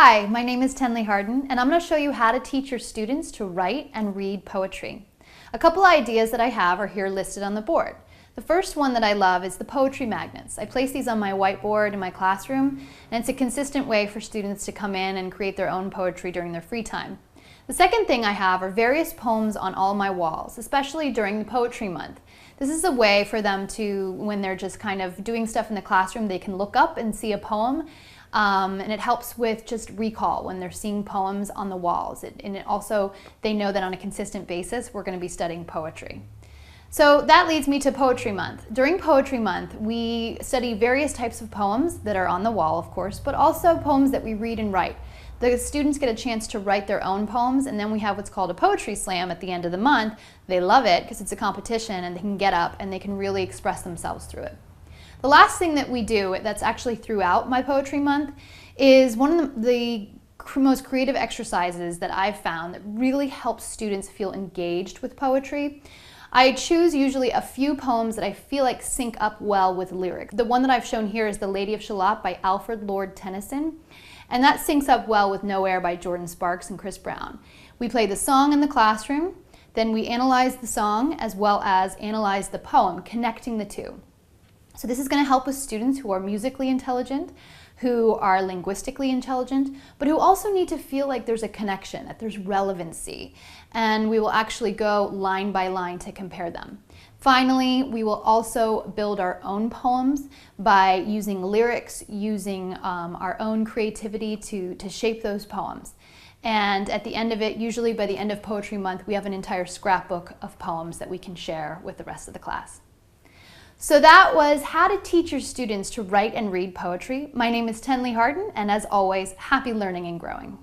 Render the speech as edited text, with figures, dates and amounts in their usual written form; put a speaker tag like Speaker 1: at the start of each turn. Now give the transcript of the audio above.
Speaker 1: Hi, my name is Tenley Harden, and I'm going to show you how to teach your students to write and read poetry. A couple ideas that I have are here listed on the board. The first one that I love is the poetry magnets. I place these on my whiteboard in my classroom, and it's a consistent way for students to come in and create their own poetry during their free time. The second thing I have are various poems on all my walls, especially during the Poetry Month. This is a way for them to, when they're just kind of doing stuff in the classroom, they can look up and see a poem. And it helps with just recall when they're seeing poems on the walls. And it also, they know that on a consistent basis, we're going to be studying poetry. So that leads me to Poetry Month. During Poetry Month, we study various types of poems that are on the wall, of course, but also poems that we read and write. The students get a chance to write their own poems, and then we have what's called a poetry slam at the end of the month. They love it because it's a competition and they can get up and they can really express themselves through it. The last thing that we do that's actually throughout my Poetry Month is one of the most creative exercises that I've found that really helps students feel engaged with poetry. I choose usually a few poems that I feel like sync up well with lyrics. The one that I've shown here is The Lady of Shalott by Alfred Lord Tennyson, and that syncs up well with No Air by Jordan Sparks and Chris Brown. We play the song in the classroom, then we analyze the song as well as analyze the poem, connecting the two. So this is going to help with students who are musically intelligent, who are linguistically intelligent, but who also need to feel like there's a connection, that there's relevancy. And we will actually go line by line to compare them. Finally, we will also build our own poems by using lyrics, using our own creativity to shape those poems. And at the end of it, usually by the end of Poetry Month, we have an entire scrapbook of poems that we can share with the rest of the class. So that was how to teach your students to write and read poetry. My name is Tenley Harden, and as always, happy learning and growing.